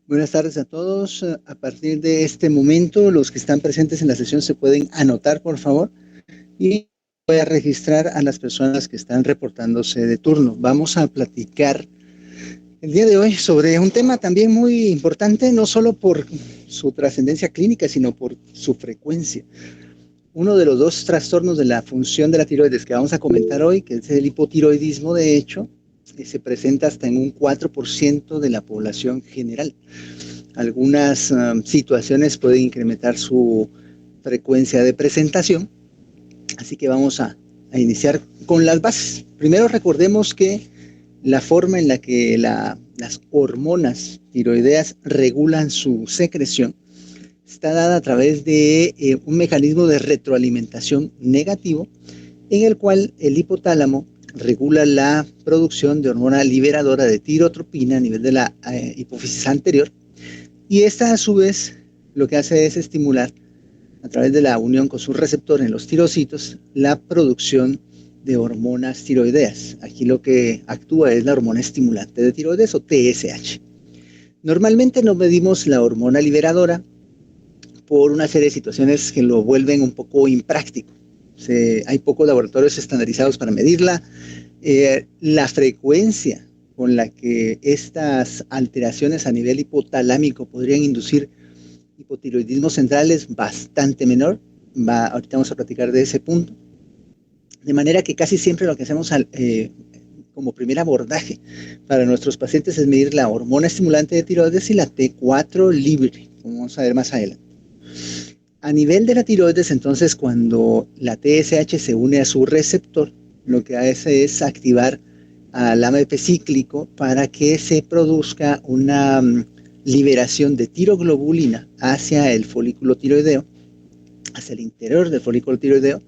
Buenas tardes a todos. A partir de este momento, los que están presentes en la sesión se pueden anotar, por favor, y voy a registrar a las personas que están reportándose de turno. Vamos a platicar el día de hoy sobre un tema también muy importante, no solo por su trascendencia clínica, sino por su frecuencia. Uno de los dos trastornos de la función de la tiroides que vamos a comentar hoy, que es el hipotiroidismo, de hecho, se presenta hasta en un 4% de la población general. Algunas situaciones pueden incrementar su frecuencia de presentación, así que vamos a iniciar con las bases. Primero recordemos que la forma en la que las hormonas tiroideas regulan su secreción está dada a través de un mecanismo de retroalimentación negativo en el cual el hipotálamo regula la producción de hormona liberadora de tirotropina a nivel de la hipófisis anterior, y esta a su vez lo que hace es estimular a través de la unión con su receptor en los tirocitos la producción de hormonas tiroideas. Aquí lo que actúa es la hormona estimulante de tiroides o TSH. Normalmente no medimos la hormona liberadora por una serie de situaciones que lo vuelven un poco impráctico. Hay pocos laboratorios estandarizados para medirla. La frecuencia con la que estas alteraciones a nivel hipotalámico podrían inducir hipotiroidismo central es bastante menor. Ahorita vamos a platicar de ese punto. De manera que casi siempre lo que hacemos como primer abordaje para nuestros pacientes es medir la hormona estimulante de tiroides y la T4 libre, como vamos a ver más adelante. A nivel de la tiroides, entonces, cuando la TSH se une a su receptor, lo que hace es activar al AMP cíclico para que se produzca una liberación de tiroglobulina hacia el folículo tiroideo, hacia el interior del folículo tiroideo,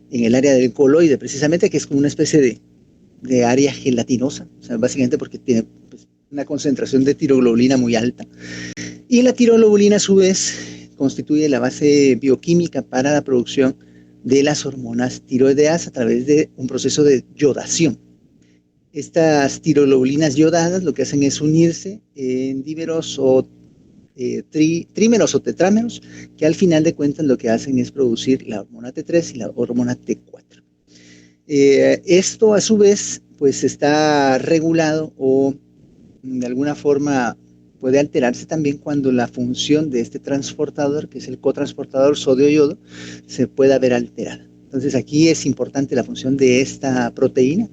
en el área del coloide, precisamente, que es como una especie de área gelatinosa, o sea, básicamente porque tiene una concentración de tiroglobulina muy alta. Y la tiroglobulina, a su vez, constituye la base bioquímica para la producción de las hormonas tiroideas a través de un proceso de yodación. Estas tiroglobulinas yodadas lo que hacen es unirse en dímeros o trímeros o tetrámeros, que al final de cuentas lo que hacen es producir la hormona T3 y la hormona T4. Esto a su vez pues está regulado o de alguna forma puede alterarse también cuando la función de este transportador, que es el cotransportador sodio-yodo, se pueda ver alterada. Entonces aquí es importante la función de esta proteína,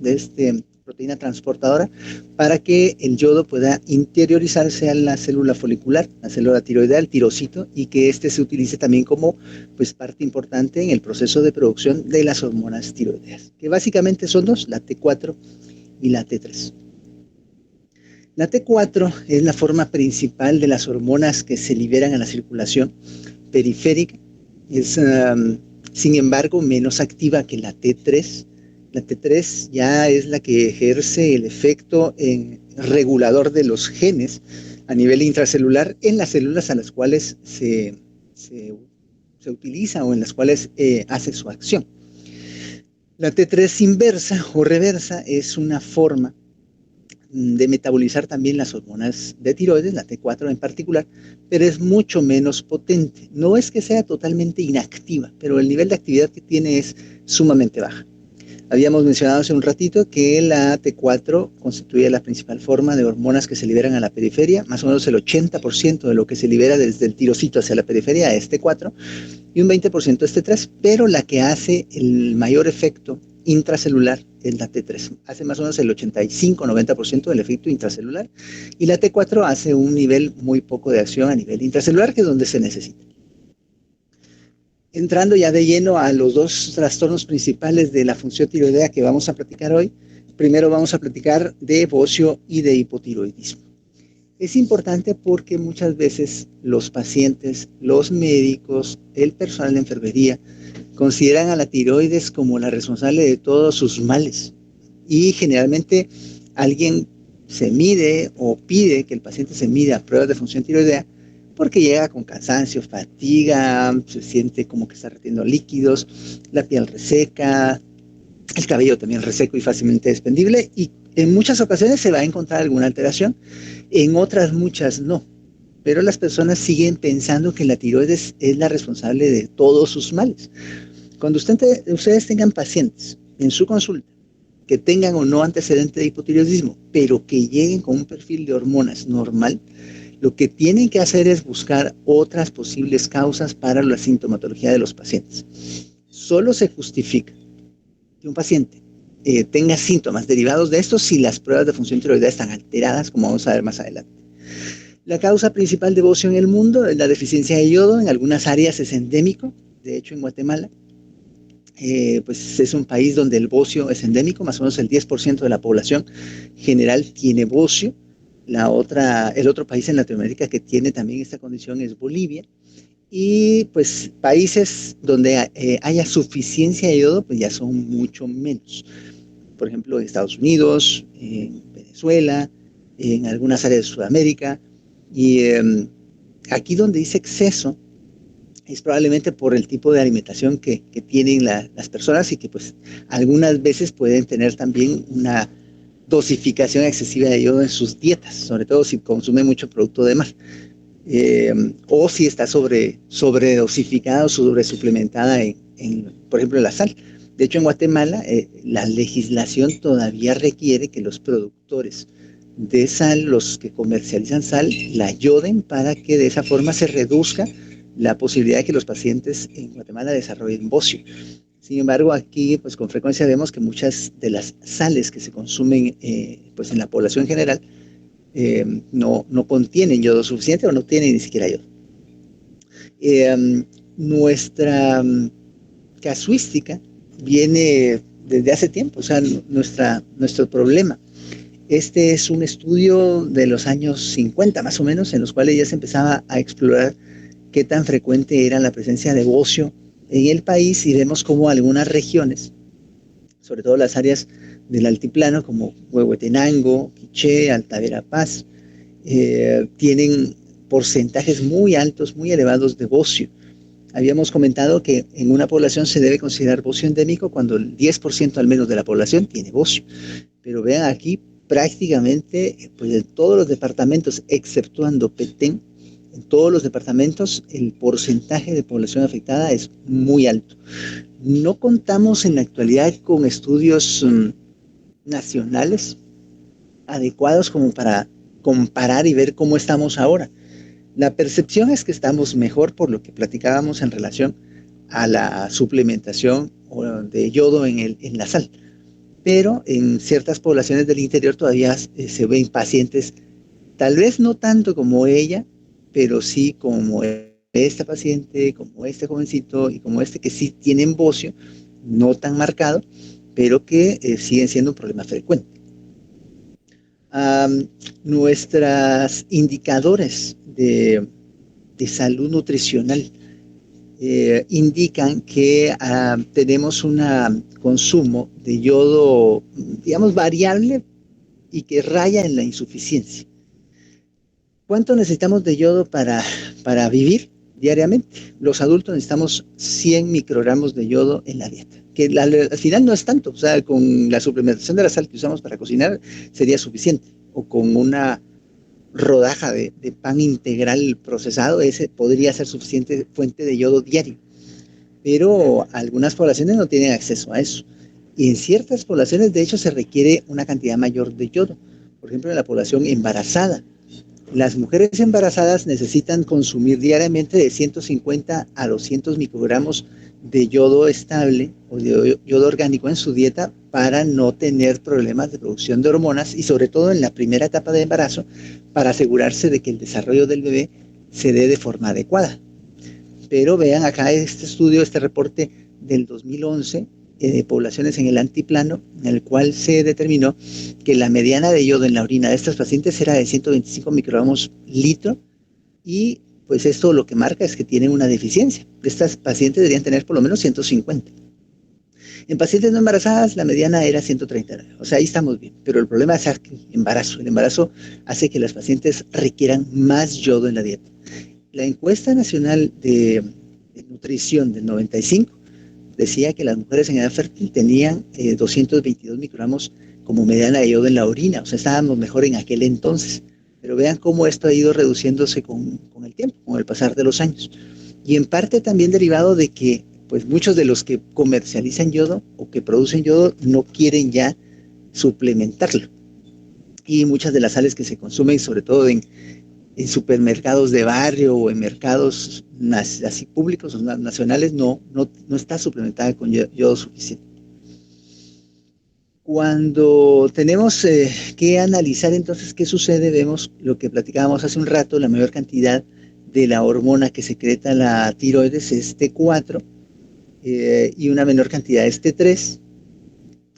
proteína transportadora, para que el yodo pueda interiorizarse a la célula folicular, la célula tiroidea, el tirocito, y que este se utilice también como pues, parte importante en el proceso de producción de las hormonas tiroideas, que básicamente son dos, la T4 y la T3. La T4 es la forma principal de las hormonas que se liberan a la circulación periférica. Es, sin embargo, menos activa que la T3. La T3 ya es la que ejerce el efecto regulador de los genes a nivel intracelular en las células a las cuales se utiliza o en las cuales hace su acción. La T3 inversa o reversa es una forma de metabolizar también las hormonas de tiroides, la T4 en particular, pero es mucho menos potente. No es que sea totalmente inactiva, pero el nivel de actividad que tiene es sumamente baja. Habíamos mencionado hace un ratito que la T4 constituye la principal forma de hormonas que se liberan a la periferia, más o menos el 80% de lo que se libera desde el tirocito hacia la periferia es T4 y un 20% es T3, pero la que hace el mayor efecto intracelular es la T3, hace más o menos el 85-90% del efecto intracelular, y la T4 hace un nivel muy poco de acción a nivel intracelular, que es donde se necesita. Entrando ya de lleno a los dos trastornos principales de la función tiroidea que vamos a platicar hoy, primero vamos a platicar de bocio y de hipotiroidismo. Es importante porque muchas veces los pacientes, los médicos, el personal de enfermería consideran a la tiroides como la responsable de todos sus males, y generalmente alguien se mide o pide que el paciente se mida pruebas de función tiroidea porque llega con cansancio, fatiga, se siente como que está reteniendo líquidos, la piel reseca, el cabello también reseco y fácilmente desprendible, y en muchas ocasiones se va a encontrar alguna alteración, en otras muchas no. pero las personas siguen pensando que la tiroides es la responsable de todos sus males. Cuando ustedes tengan pacientes en su consulta que tengan o no antecedente de hipotiroidismo, pero que lleguen con un perfil de hormonas normal, lo que tienen que hacer es buscar otras posibles causas para la sintomatología de los pacientes. Solo se justifica que un paciente tenga síntomas derivados de esto si las pruebas de función tiroidea están alteradas, como vamos a ver más adelante. La causa principal de bocio en el mundo es la deficiencia de yodo. En algunas áreas es endémico. De hecho, en Guatemala, pues es un país donde el bocio es endémico. Más o menos el 10% de la población general tiene bocio. El otro país en Latinoamérica que tiene también esta condición es Bolivia. Y pues países donde haya suficiencia de yodo, pues ya son mucho menos. Por ejemplo, en Estados Unidos, en Venezuela, en algunas áreas de Sudamérica. Y aquí donde dice exceso es probablemente por el tipo de alimentación que tienen las personas y que pues algunas veces pueden tener también una dosificación excesiva de yodo en sus dietas, sobre todo si consume mucho producto de mar. O si está sobredosificada o sobresuplementada por ejemplo, en la sal. De hecho, en Guatemala, la legislación todavía requiere que los productores de sal, los que comercializan sal, la yoden para que de esa forma se reduzca la posibilidad de que los pacientes en Guatemala desarrollen bocio. Sin embargo, aquí pues con frecuencia vemos que muchas de las sales que se consumen pues en la población general no contienen yodo suficiente o no tienen ni siquiera yodo. Nuestra casuística viene desde hace tiempo, o sea, nuestro problema. Este es un estudio de los años 50 más o menos, en los cuales ya se empezaba a explorar qué tan frecuente era la presencia de bocio en el país, y vemos cómo algunas regiones, sobre todo las áreas del altiplano como Huehuetenango, Quiché, Alta Verapaz, tienen porcentajes muy altos, muy elevados de bocio. Habíamos comentado que en una población se debe considerar bocio endémico cuando el 10% al menos de la población tiene bocio. Pero vean aquí, prácticamente pues en todos los departamentos, exceptuando Petén, en todos los departamentos el porcentaje de población afectada es muy alto. No contamos en la actualidad con estudios nacionales adecuados como para comparar y ver cómo estamos ahora. La percepción es que estamos mejor por lo que platicábamos en relación a la suplementación de yodo en la sal, pero en ciertas poblaciones del interior todavía se ven pacientes, tal vez no tanto como ella, pero sí como esta paciente, como este jovencito y como este que sí tienen bocio, no tan marcado, pero que siguen siendo un problema frecuente. Nuestros indicadores de salud nutricional indican que tenemos un consumo de yodo, digamos, variable y que raya en la insuficiencia. ¿Cuánto necesitamos de yodo para vivir diariamente? Los adultos necesitamos 100 microgramos de yodo en la dieta, que al final no es tanto, o sea, con la suplementación de la sal que usamos para cocinar sería suficiente, o con una rodaja de pan integral procesado, ese podría ser suficiente fuente de yodo diario. Pero algunas poblaciones no tienen acceso a eso. Y en ciertas poblaciones, de hecho, se requiere una cantidad mayor de yodo. Por ejemplo, en la población embarazada. Las mujeres embarazadas necesitan consumir diariamente de 150 a 200 microgramos de yodo estable o de yodo orgánico en su dieta para no tener problemas de producción de hormonas, y sobre todo en la primera etapa de embarazo, para asegurarse de que el desarrollo del bebé se dé de forma adecuada. Pero vean acá este estudio, este reporte del 2011 de poblaciones en el altiplano, en el cual se determinó que la mediana de yodo en la orina de estas pacientes era de 125 microgramos litro, y pues esto lo que marca es que tienen una deficiencia. Estas pacientes deberían tener por lo menos 150. En pacientes no embarazadas la mediana era 139, o sea, ahí estamos bien, pero el problema es el embarazo. El embarazo hace que las pacientes requieran más yodo en la dieta. La encuesta nacional de nutrición del 95 decía que las mujeres en edad fértil tenían 222 microgramos como mediana de yodo en la orina, o sea, estábamos mejor en aquel entonces. pero vean cómo esto ha ido reduciéndose con el tiempo, con el pasar de los años. Y en parte también derivado de que pues muchos de los que comercializan yodo o que producen yodo no quieren ya suplementarlo. Y muchas de las sales que se consumen, sobre todo en supermercados de barrio o en mercados así públicos o nacionales, no está suplementada con yodo suficiente. Cuando tenemos que analizar entonces qué sucede, vemos lo que platicábamos hace un rato, la mayor cantidad de la hormona que secreta la tiroides es T4 y una menor cantidad es T3.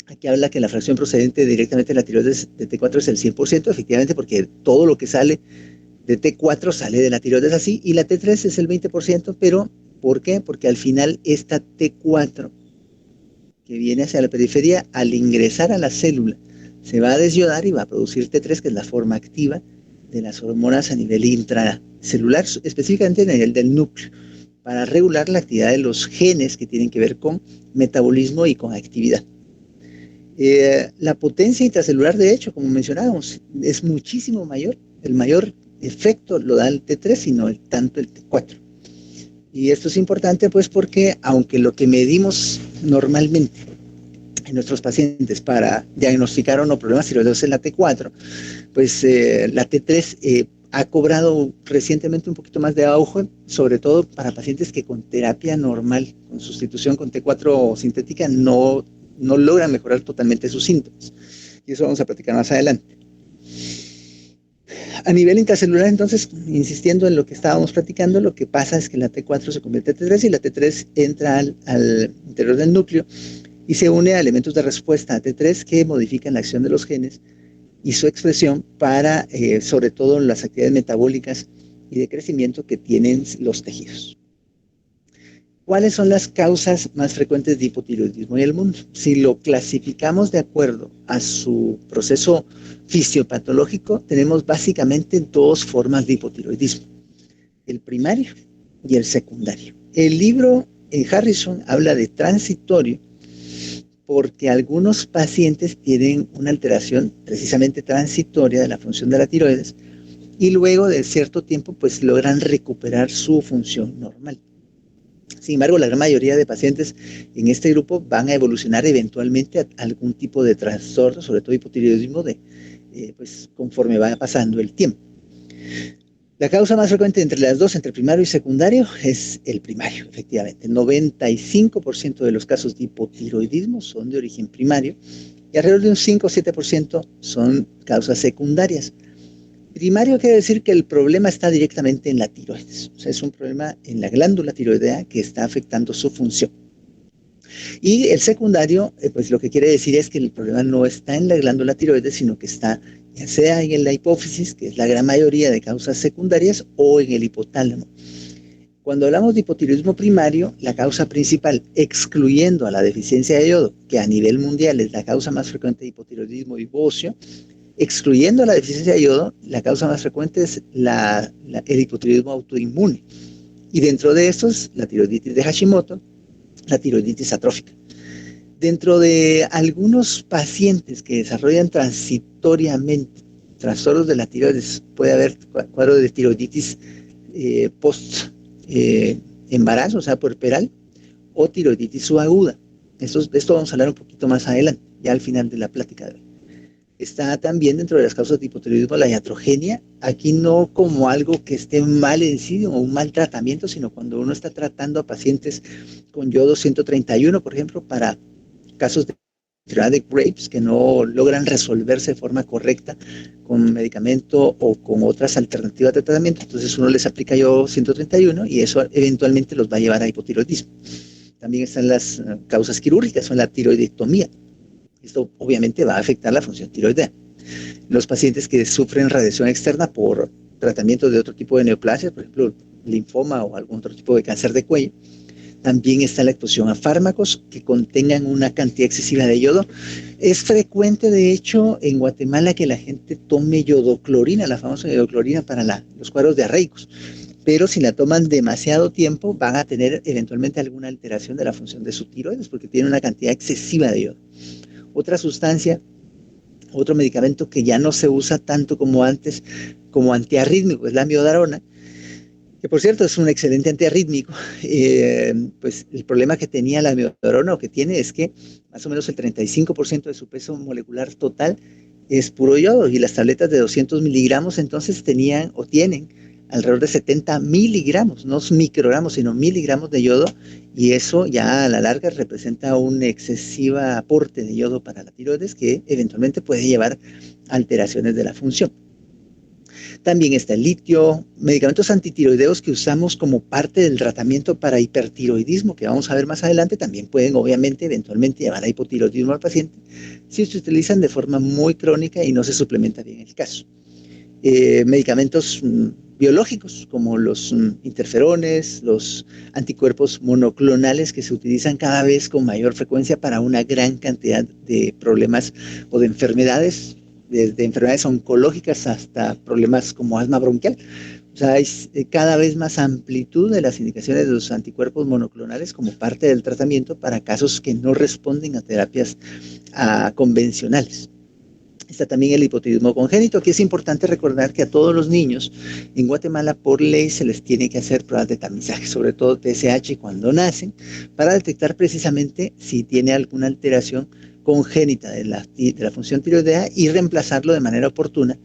Aquí habla que la fracción procedente directamente de la tiroides de T4 es el 100%, efectivamente, porque todo lo que sale de T4 sale de la tiroides así, y la T3 es el 20%, pero ¿por qué? Porque al final esta T4 que viene hacia la periferia, al ingresar a la célula, se va a desyodar y va a producir T3, que es la forma activa de las hormonas a nivel intracelular, específicamente a nivel del núcleo, para regular la actividad de los genes que tienen que ver con metabolismo y con actividad. La potencia intracelular, de hecho, como mencionábamos, es muchísimo mayor. El mayor efecto lo da el T3, sino tanto el T4. Y esto es importante pues porque aunque lo que medimos normalmente en nuestros pacientes para diagnosticar o no problemas tiroideos es la T4, pues la T3 ha cobrado recientemente un poquito más de auge, sobre todo para pacientes que con terapia normal, con sustitución con T4 sintética, no logran mejorar totalmente sus síntomas. Y eso vamos a platicar más adelante. A nivel intracelular, entonces, insistiendo en lo que estábamos platicando, lo que pasa es que la T4 se convierte en T3 y la T3 entra al interior del núcleo y se une a elementos de respuesta a T3 que modifican la acción de los genes y su expresión para, sobre todo, las actividades metabólicas y de crecimiento que tienen los tejidos. ¿Cuáles son las causas más frecuentes de hipotiroidismo en el mundo? Si lo clasificamos de acuerdo a su proceso fisiopatológico, tenemos básicamente dos formas de hipotiroidismo, el primario y el secundario. El libro Harrison habla de transitorio porque algunos pacientes tienen una alteración precisamente transitoria de la función de la tiroides y luego de cierto tiempo pues logran recuperar su función normal. Sin embargo, la gran mayoría de pacientes en este grupo van a evolucionar eventualmente a algún tipo de trastorno, sobre todo hipotiroidismo, pues, conforme va pasando el tiempo. La causa más frecuente entre las dos, entre primario y secundario, es el primario, efectivamente. El 95% de los casos de hipotiroidismo son de origen primario y alrededor de un 5 o 7% son causas secundarias. Primario quiere decir que el problema está directamente en la tiroides, o sea, es un problema en la glándula tiroidea que está afectando su función. Y el secundario, pues lo que quiere decir es que el problema no está en la glándula tiroides, sino que está ya sea en la hipófisis, que es la gran mayoría de causas secundarias, o en el hipotálamo. Cuando hablamos de hipotiroidismo primario, la causa principal, excluyendo a la deficiencia de yodo, que a nivel mundial es la causa más frecuente de hipotiroidismo y bocio, excluyendo la deficiencia de yodo, la causa más frecuente es el hipotiroidismo autoinmune. Y dentro de estos, la tiroiditis de Hashimoto, la tiroiditis atrófica. Dentro de algunos pacientes que desarrollan transitoriamente trastornos de la tiroides, puede haber cuadro de tiroiditis post embarazo, o sea, puerperal, o tiroiditis subaguda. De esto vamos a hablar un poquito más adelante, ya al final de la plática de hoy. Está también dentro de las causas de hipotiroidismo la iatrogenia, aquí no como algo que esté mal en sí o un mal tratamiento, sino cuando uno está tratando a pacientes con yodo 131, por ejemplo, para casos de enfermedad de Graves que no logran resolverse de forma correcta con medicamento o con otras alternativas de tratamiento, entonces uno les aplica yodo 131 y eso eventualmente los va a llevar a hipotiroidismo. También están las causas quirúrgicas, son la tiroidectomía. Esto obviamente va a afectar la función tiroidea. Los pacientes que sufren radiación externa por tratamientos de otro tipo de neoplasias, por ejemplo, linfoma o algún otro tipo de cáncer de cuello, también está la exposición a fármacos que contengan una cantidad excesiva de yodo. Es frecuente, de hecho, en Guatemala que la gente tome yodoclorina, la famosa yodoclorina para los cuadros diarreicos. Pero si la toman demasiado tiempo, van a tener eventualmente alguna alteración de la función de su tiroides porque tiene una cantidad excesiva de yodo. Otra sustancia Otro medicamento que ya no se usa tanto como antes, como antiarrítmico, es la amiodarona, que por cierto es un excelente antiarrítmico. Pues el problema que tenía la amiodarona o que tiene es que más o menos el 35% de su peso molecular total es puro yodo, y las tabletas de 200 miligramos entonces tenían o tienen alrededor de 70 miligramos, no microgramos, sino miligramos de yodo, y eso ya a la larga representa un excesivo aporte de yodo para la tiroides que eventualmente puede llevar a alteraciones de la función. También está el litio, medicamentos antitiroideos que usamos como parte del tratamiento para hipertiroidismo, que vamos a ver más adelante, también pueden obviamente eventualmente llevar a hipotiroidismo al paciente si se utilizan de forma muy crónica y no se suplementa bien el caso. Medicamentos biológicos como los interferones, los anticuerpos monoclonales que se utilizan cada vez con mayor frecuencia para una gran cantidad de problemas o de enfermedades, desde enfermedades oncológicas hasta problemas como asma bronquial. O sea, hay cada vez más amplitud de las indicaciones de los anticuerpos monoclonales como parte del tratamiento para casos que no responden a terapias convencionales. Está también el hipotiroidismo congénito, que es importante recordar que a todos los niños en Guatemala por ley se les tiene que hacer pruebas de tamizaje, sobre todo TSH cuando nacen, para detectar precisamente si tiene alguna alteración congénita de la función tiroidea y reemplazarlo de manera oportuna,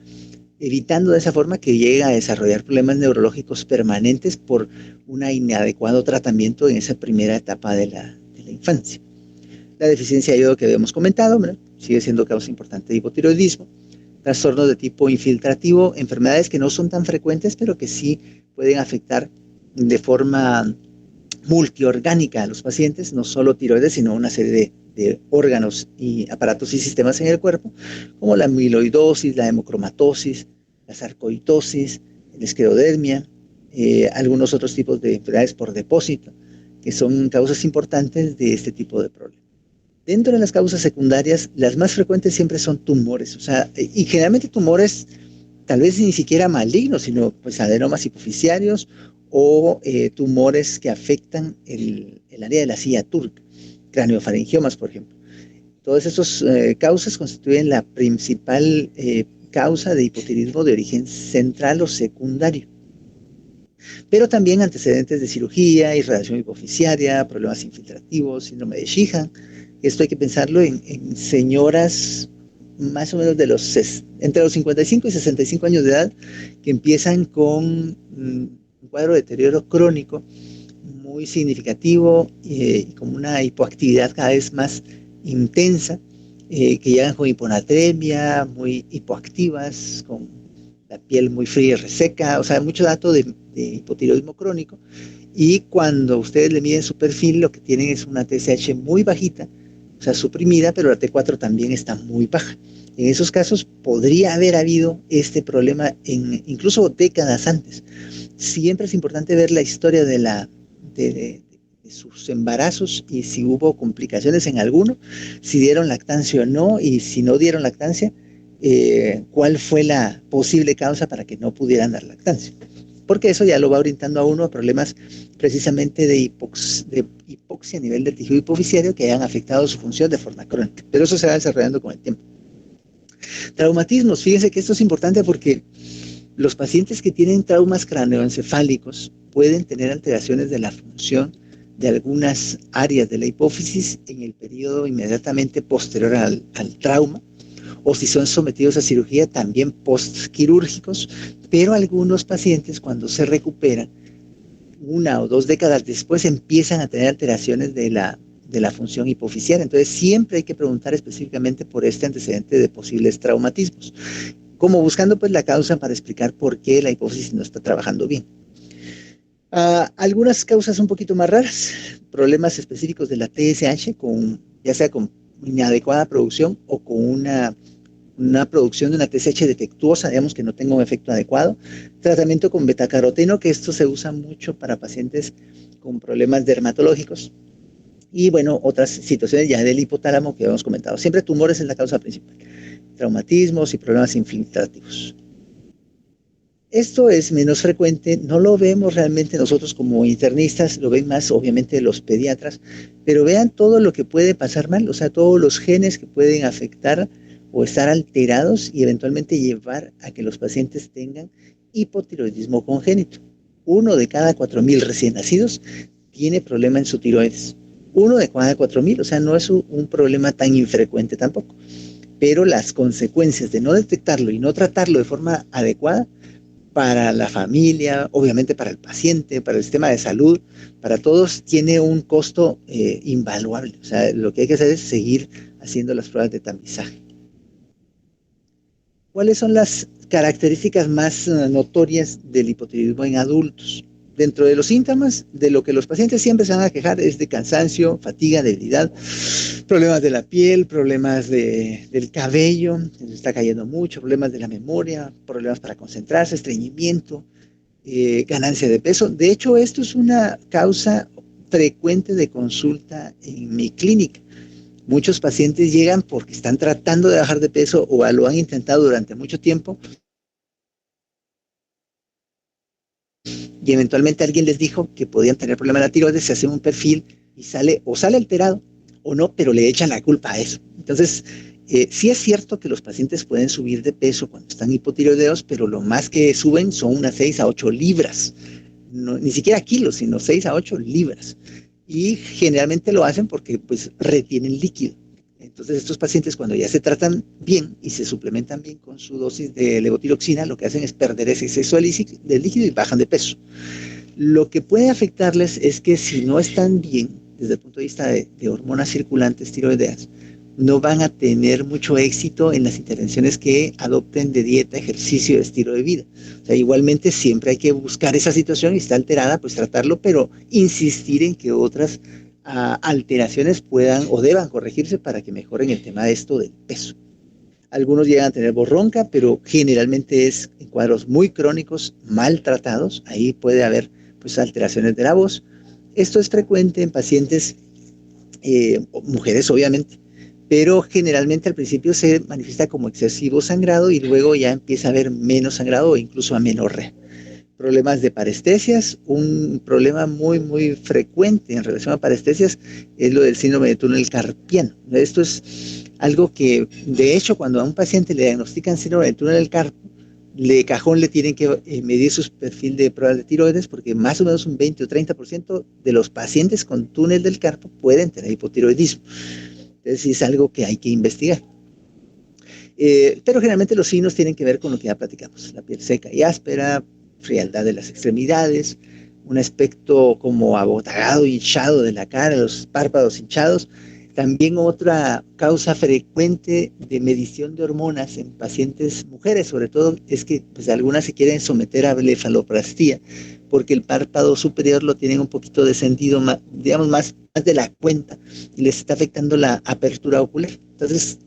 evitando de esa forma que llegue a desarrollar problemas neurológicos permanentes por un inadecuado tratamiento en esa primera etapa de la infancia. La deficiencia de yodo que habíamos comentado, ¿verdad?, sigue siendo causa importante de hipotiroidismo. Trastornos de tipo infiltrativo, enfermedades que no son tan frecuentes, pero que sí pueden afectar de forma multiorgánica a los pacientes, no solo tiroides, sino una serie de órganos y aparatos y sistemas en el cuerpo, como la amiloidosis, la hemocromatosis, la sarcoidosis, la esclerodermia, algunos otros tipos de enfermedades por depósito, que son causas importantes de este tipo de problemas. Dentro de las causas secundarias, las más frecuentes siempre son tumores, o sea, y generalmente tumores tal vez ni siquiera malignos, sino pues adenomas hipoficiarios o tumores que afectan el área de la silla turca, craneofaringiomas, por ejemplo. Todas estas causas constituyen la principal causa de hipotiroidismo de origen central o secundario. Pero también antecedentes de cirugía, irradiación hipoficiaria, problemas infiltrativos, síndrome de Sheehan. Esto hay que pensarlo en señoras más o menos entre los 55 y 65 años de edad, que empiezan con un cuadro de deterioro crónico muy significativo y con una hipoactividad cada vez más intensa, que llegan con hiponatremia, muy hipoactivas, con la piel muy fría y reseca, o sea, mucho dato de hipotiroidismo crónico. Y cuando ustedes le miden su perfil, lo que tienen es una TSH muy bajita, o sea, suprimida, pero la T4 también está muy baja. En esos casos podría haber habido este problema incluso décadas antes. Siempre es importante ver la historia de sus embarazos y si hubo complicaciones en alguno, si dieron lactancia o no, y si no dieron lactancia, cuál fue la posible causa para que no pudieran dar lactancia. Porque eso ya lo va orientando a uno a problemas precisamente de hipoxia a nivel del tejido hipoficiario que hayan afectado su función de forma crónica. Pero eso se va desarrollando con el tiempo. Traumatismos, fíjense que esto es importante porque los pacientes que tienen traumas craneoencefálicos pueden tener alteraciones de la función de algunas áreas de la hipófisis en el periodo inmediatamente posterior al trauma, o si son sometidos a cirugía también postquirúrgicos, pero algunos pacientes cuando se recuperan 1 o 2 décadas después empiezan a tener alteraciones de la función hipoficiaria. Entonces siempre hay que preguntar específicamente por este antecedente de posibles traumatismos, como buscando pues la causa para explicar por qué la hipófisis no está trabajando bien. Algunas causas un poquito más raras, problemas específicos de la TSH, ya sea con inadecuada producción o con una producción de una TSH defectuosa, digamos que no tenga un efecto adecuado. Tratamiento con betacaroteno, que esto se usa mucho para pacientes con problemas dermatológicos. Y bueno, otras situaciones ya del hipotálamo que hemos comentado. Siempre tumores es la causa principal. Traumatismos y problemas infiltrativos. Esto es menos frecuente, no lo vemos realmente nosotros como internistas, lo ven más obviamente los pediatras, pero vean todo lo que puede pasar mal, o sea, todos los genes que pueden afectar o estar alterados y eventualmente llevar a que los pacientes tengan hipotiroidismo congénito. 1 de cada 4,000 recién nacidos tiene problema en su tiroides. 1 de cada 4,000, o sea, no es un problema tan infrecuente tampoco. Pero las consecuencias de no detectarlo y no tratarlo de forma adecuada para la familia, obviamente para el paciente, para el sistema de salud, para todos, tiene un costo invaluable. O sea, lo que hay que hacer es seguir haciendo las pruebas de tamizaje. ¿Cuáles son las características más notorias del hipotiroidismo en adultos? Dentro de los síntomas, de lo que los pacientes siempre se van a quejar es de cansancio, fatiga, debilidad, problemas de la piel, problemas del cabello, se está cayendo mucho, problemas de la memoria, problemas para concentrarse, estreñimiento, ganancia de peso. De hecho, esto es una causa frecuente de consulta en mi clínica. Muchos pacientes llegan porque están tratando de bajar de peso o lo han intentado durante mucho tiempo y eventualmente alguien les dijo que podían tener problemas de la tiroides, se hace un perfil y sale alterado o no, pero le echan la culpa a eso. Entonces, sí es cierto que los pacientes pueden subir de peso cuando están hipotiroideos, pero lo más que suben son unas 6 a 8 libras, no, ni siquiera kilos, sino 6 a 8 libras. Y generalmente lo hacen porque pues retienen líquido. Entonces estos pacientes cuando ya se tratan bien y se suplementan bien con su dosis de levotiroxina, lo que hacen es perder ese exceso de líquido y bajan de peso. Lo que puede afectarles es que si no están bien desde el punto de vista de hormonas circulantes tiroideas, no van a tener mucho éxito en las intervenciones que adopten de dieta, ejercicio, estilo de vida. O sea, igualmente siempre hay que buscar esa situación y está alterada, pues tratarlo, pero insistir en que otras alteraciones puedan o deban corregirse para que mejoren el tema de esto del peso. Algunos llegan a tener voz ronca, pero generalmente es en cuadros muy crónicos, maltratados. Ahí puede haber pues alteraciones de la voz. Esto es frecuente en pacientes, mujeres obviamente, pero generalmente al principio se manifiesta como excesivo sangrado y luego ya empieza a haber menos sangrado o incluso amenorrea. Problemas de parestesias, un problema muy frecuente en relación a parestesias es lo del síndrome de túnel carpiano. Esto es algo que, de hecho, cuando a un paciente le diagnostican síndrome de túnel del carpo, de cajón le tienen que medir su perfil de pruebas de tiroides porque más o menos un 20 o 30% de los pacientes con túnel del carpo pueden tener hipotiroidismo. Entonces es algo que hay que investigar. Pero generalmente los signos tienen que ver con lo que ya platicamos, la piel seca y áspera, frialdad de las extremidades, un aspecto como abotagado, hinchado de la cara, los párpados hinchados. También otra causa frecuente de medición de hormonas en pacientes mujeres, sobre todo, es que pues, algunas se quieren someter a blefaloplastía, porque el párpado superior lo tienen un poquito descendido, digamos, más de la cuenta, y les está afectando la apertura ocular. Entonces,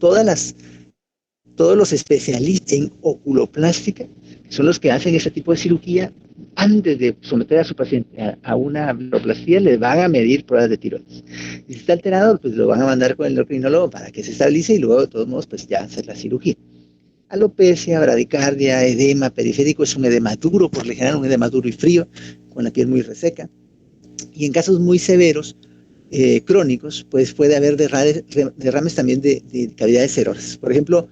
todos los especialistas en oculoplástica son los que hacen ese tipo de cirugía. Antes de someter a su paciente a una blefaloplastía, le van a medir pruebas de tiroides. Y si está alterado, pues lo van a mandar con el endocrinólogo para que se estabilice y luego, de todos modos, pues ya hacer la cirugía. Alopecia, bradicardia, edema periférico, es un edema duro, por lo general un edema duro y frío, con la piel muy reseca. Y en casos muy severos, crónicos, pues puede haber derrames también de cavidades serosas. Por ejemplo,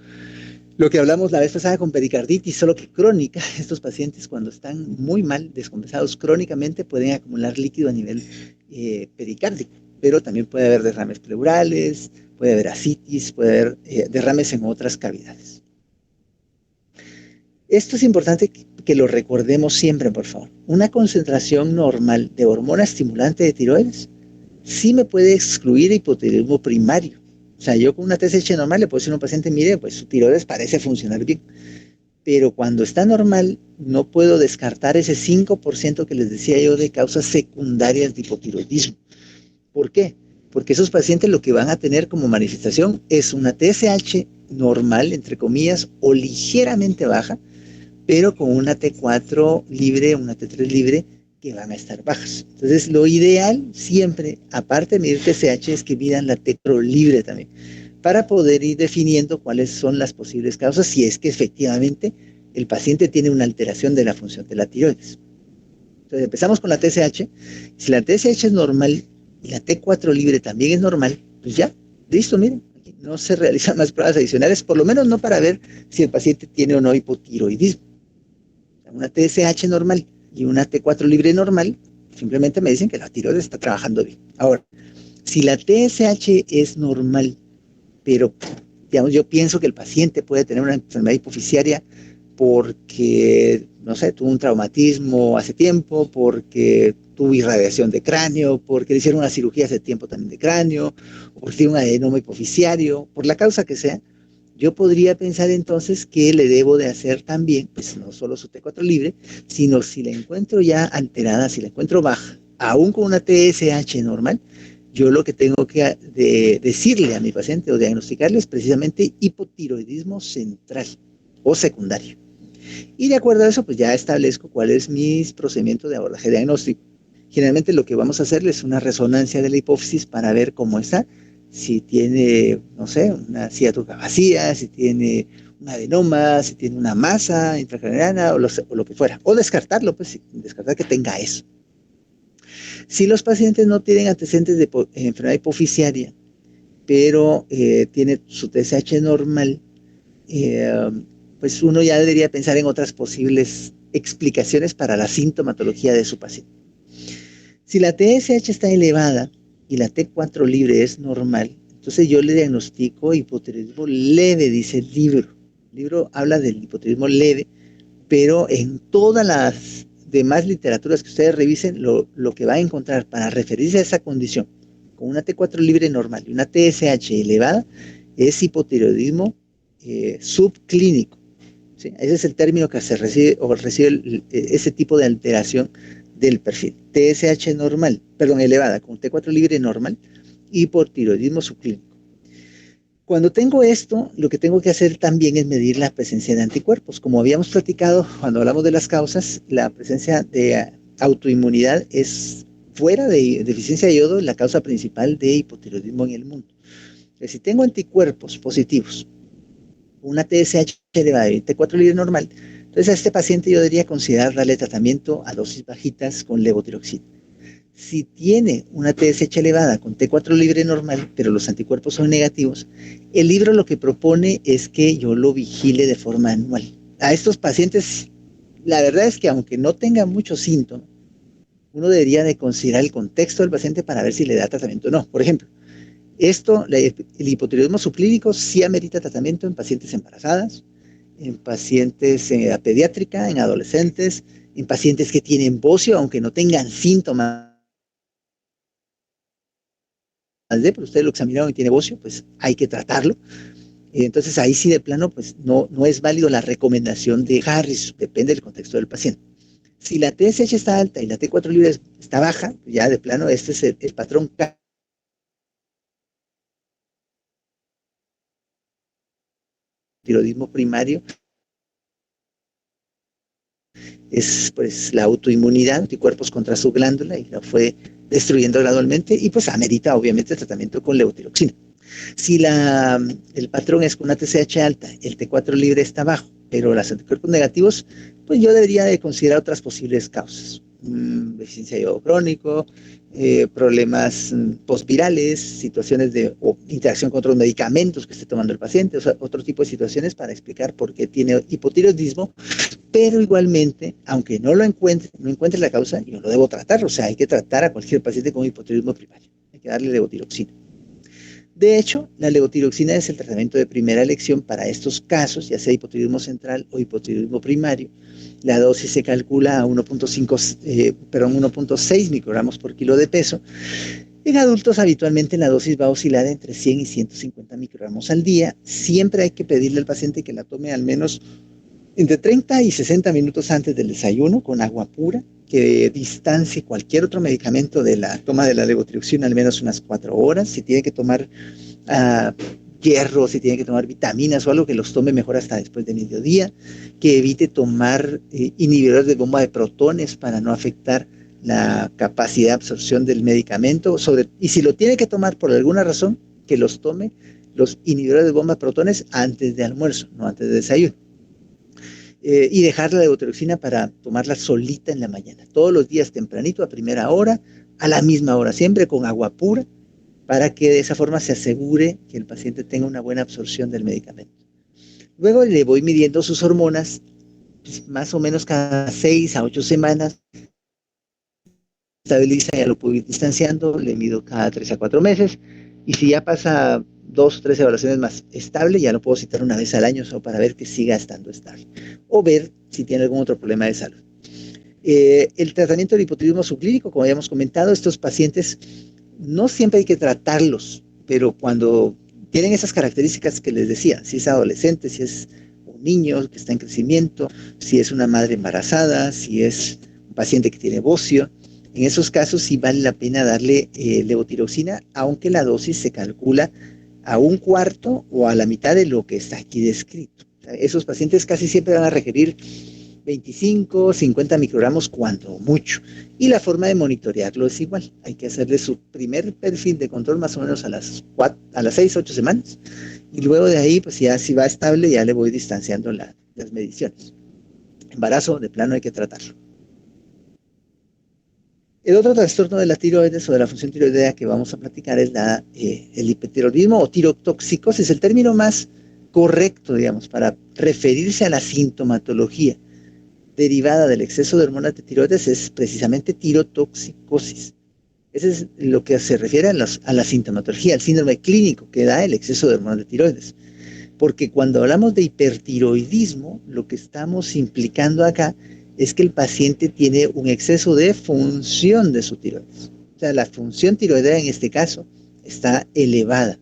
lo que hablamos la vez pasada con pericarditis, solo que crónica, estos pacientes cuando están muy mal descompensados crónicamente pueden acumular líquido a nivel pericárdico, pero también puede haber derrames pleurales, puede haber ascitis, puede haber derrames en otras cavidades. Esto es importante que lo recordemos siempre, por favor. Una concentración normal de hormona estimulante de tiroides sí me puede excluir hipotiroidismo primario. O sea, yo con una TSH normal le puedo decir a un paciente, mire, pues su tiroides parece funcionar bien. Pero cuando está normal, no puedo descartar ese 5% que les decía yo de causas secundarias de hipotiroidismo. ¿Por qué? Porque esos pacientes lo que van a tener como manifestación es una TSH normal, entre comillas, o ligeramente baja, pero con una T4 libre, una T3 libre, que van a estar bajas. Entonces, lo ideal siempre, aparte de medir TSH, es que midan la T4 libre también, para poder ir definiendo cuáles son las posibles causas, si es que efectivamente el paciente tiene una alteración de la función de la tiroides. Entonces, empezamos con la TSH. Si la TSH es normal y la T4 libre también es normal, pues ya, listo, miren, no se realizan más pruebas adicionales, por lo menos no para ver si el paciente tiene o no hipotiroidismo. Una TSH normal y una T4 libre normal, simplemente me dicen que la tiroides está trabajando bien. Ahora, si la TSH es normal, pero digamos, yo pienso que el paciente puede tener una enfermedad hipoficiaria porque, no sé, tuvo un traumatismo hace tiempo, porque tuvo irradiación de cráneo, porque le hicieron una cirugía hace tiempo también de cráneo, o porque tiene un adenoma hipoficiario, por la causa que sea, yo podría pensar entonces que le debo de hacer también, pues no solo su T4 libre, sino si la encuentro ya alterada, si la encuentro baja, aún con una TSH normal, yo lo que tengo que decirle a mi paciente o diagnosticarle es precisamente hipotiroidismo central o secundario. Y de acuerdo a eso, pues ya establezco cuál es mi procedimiento de abordaje diagnóstico. Generalmente lo que vamos a hacerle es una resonancia de la hipófisis para ver cómo está, si tiene, no sé, una ciática vacía, si tiene un adenoma, si tiene una masa intracraniana o lo que fuera. O descartarlo, pues descartar que tenga eso. Si los pacientes no tienen antecedentes de enfermedad hipoficiaria, pero tiene su TSH normal, pues uno ya debería pensar en otras posibles explicaciones para la sintomatología de su paciente. Si la TSH está elevada y la T4 libre es normal, entonces yo le diagnostico hipotiroidismo leve, dice el libro. El libro habla del hipotiroidismo leve, pero en todas las demás literaturas que ustedes revisen, lo que va a encontrar para referirse a esa condición, con una T4 libre normal y una TSH elevada, es hipotiroidismo subclínico. ¿Sí? Ese es el término que se recibe o recibe ese tipo de alteración del perfil. TSH normal, perdón, elevada, con T4 libre normal, hipotiroidismo subclínico. Cuando tengo esto, lo que tengo que hacer también es medir la presencia de anticuerpos. Como habíamos platicado cuando hablamos de las causas, la presencia de autoinmunidad es fuera de deficiencia de yodo la causa principal de hipotiroidismo en el mundo. Entonces, si tengo anticuerpos positivos, una TSH elevada y T4 libre normal, entonces a este paciente yo debería considerar darle tratamiento a dosis bajitas con levotiroxina. Si tiene una TSH elevada con T4 libre normal, pero los anticuerpos son negativos, el libro lo que propone es que yo lo vigile de forma anual. A estos pacientes, la verdad es que aunque no tengan muchos síntomas, uno debería de considerar el contexto del paciente para ver si le da tratamiento o no. Por ejemplo, el hipotiroidismo subclínico sí amerita tratamiento en pacientes embarazadas, en pacientes en edad pediátrica, en adolescentes, en pacientes que tienen bocio, aunque no tengan síntomas pero ustedes lo examinaron y tiene bocio, pues hay que tratarlo. Entonces ahí sí de plano, pues no es válido la recomendación de Harris, depende del contexto del paciente. Si la TSH está alta y la T4 libre está baja, ya de plano este es el patrón tiroidismo primario, es pues la autoinmunidad, anticuerpos contra su glándula y la fue destruyendo gradualmente y pues amerita obviamente tratamiento con levotiroxina. Si el patrón es con una TSH alta, el T4 libre está bajo, pero los anticuerpos negativos, pues yo debería de considerar otras posibles causas. Deficiencia de yodo crónico, problemas postvirales, situaciones de interacción con otros medicamentos que esté tomando el paciente, o sea, otro tipo de situaciones para explicar por qué tiene hipotiroidismo, pero igualmente, aunque no encuentre la causa, yo lo debo tratar, o sea, hay que tratar a cualquier paciente con hipotiroidismo primario, hay que darle levotiroxina. De hecho, la levotiroxina es el tratamiento de primera elección para estos casos, ya sea hipotiroidismo central o hipotiroidismo primario. La dosis se calcula a 1.6 microgramos por kilo de peso. En adultos habitualmente la dosis va a oscilar entre 100 y 150 microgramos al día. Siempre hay que pedirle al paciente que la tome al menos entre 30 y 60 minutos antes del desayuno con agua pura, que distancie cualquier otro medicamento de la toma de la levotiroxina al menos unas 4 horas. Si tiene que tomar hierro, si tiene que tomar vitaminas o algo, que los tome mejor hasta después de mediodía, que evite tomar inhibidores de bomba de protones para no afectar la capacidad de absorción del medicamento, y si lo tiene que tomar por alguna razón, que los tome los inhibidores de bomba de protones antes de almuerzo, no antes de desayuno. Y dejar la levotiroxina para tomarla solita en la mañana, todos los días tempranito, a primera hora, a la misma hora, siempre con agua pura, para que de esa forma se asegure que el paciente tenga una buena absorción del medicamento. Luego le voy midiendo sus hormonas, pues, más o menos cada 6 a 8 semanas, estabiliza, ya lo puedo ir distanciando, le mido cada 3 a 4 meses, y si ya pasa 2 o 3 evaluaciones más estable, ya lo puedo citar una vez al año solo para ver que siga estando estable, o ver si tiene algún otro problema de salud. El tratamiento del hipotiroidismo subclínico, como habíamos comentado, estos pacientes no siempre hay que tratarlos, pero cuando tienen esas características que les decía, si es adolescente, si es un niño que está en crecimiento, si es una madre embarazada, si es un paciente que tiene bocio, en esos casos sí vale la pena darle levotiroxina, aunque la dosis se calcula a un cuarto o a la mitad de lo que está aquí descrito. O sea, esos pacientes casi siempre van a requerir 25, 50 microgramos cuando mucho. Y la forma de monitorearlo es igual. Hay que hacerle su primer perfil de control más o menos a las 6, 8 semanas. Y luego de ahí, pues ya si va estable, ya le voy distanciando las mediciones. Embarazo, de plano hay que tratarlo. El otro trastorno de la tiroides o de la función tiroidea que vamos a platicar es el hipertiroidismo o tirotoxicosis, el término más correcto, digamos, para referirse a la sintomatología derivada del exceso de hormonas de tiroides es precisamente tirotoxicosis. Eso es lo que se refiere a la sintomatología, al síndrome clínico que da el exceso de hormonas de tiroides. Porque cuando hablamos de hipertiroidismo, lo que estamos implicando acá es que el paciente tiene un exceso de función de su tiroides. O sea, la función tiroidea en este caso está elevada.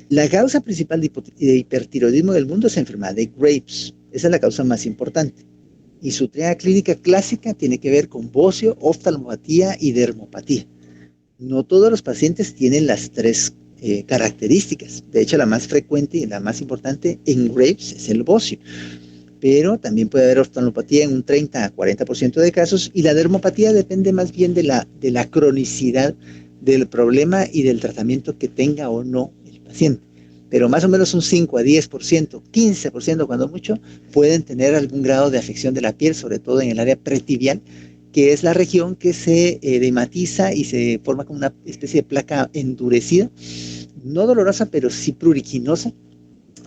La causa principal de hipertiroidismo del mundo es la enfermedad de Graves. Esa es la causa más importante. Y su triada clínica clásica tiene que ver con bocio, oftalmopatía y dermopatía. No todos los pacientes tienen las tres características. De hecho, la más frecuente y la más importante en Graves es el bocio. Pero también puede haber oftalmopatía en un 30 a 40% de casos, y la dermopatía depende más bien de la cronicidad del problema y del tratamiento que tenga o no el paciente. Pero más o menos un 5 a 10%, 15% cuando mucho, pueden tener algún grado de afección de la piel, sobre todo en el área pretibial, que es la región que se edematiza y se forma como una especie de placa endurecida, no dolorosa, pero sí pruriginosa,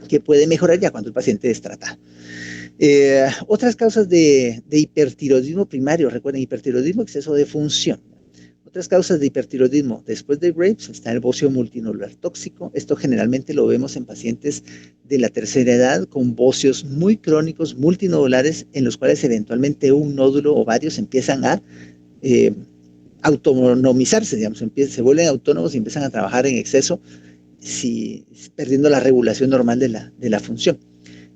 que puede mejorar ya cuando el paciente es tratado. Otras causas de hipertiroidismo primario, recuerden, hipertiroidismo, exceso de función. Otras causas de hipertiroidismo después de Graves está el bocio multinodular tóxico. Esto generalmente lo vemos en pacientes de la tercera edad con bocios muy crónicos multinodulares, en los cuales eventualmente un nódulo o varios empiezan a autonomizarse, digamos, se vuelven autónomos y empiezan a trabajar en exceso, perdiendo la regulación normal de la función.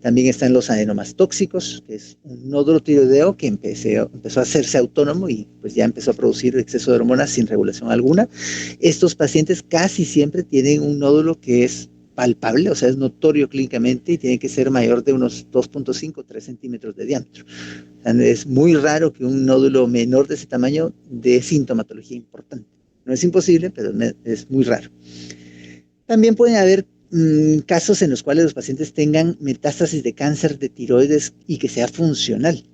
También están los adenomas tóxicos, que es un nódulo tiroideo que empezó a hacerse autónomo y pues ya empezó a producir exceso de hormonas sin regulación alguna. Estos pacientes casi siempre tienen un nódulo que es palpable, o sea, es notorio clínicamente, y tiene que ser mayor de unos 2.5 o 3 centímetros de diámetro. O sea, es muy raro que un nódulo menor de ese tamaño dé sintomatología importante. No es imposible, pero es muy raro. También pueden haber casos en los cuales los pacientes tengan metástasis de cáncer de tiroides y que sea funcional.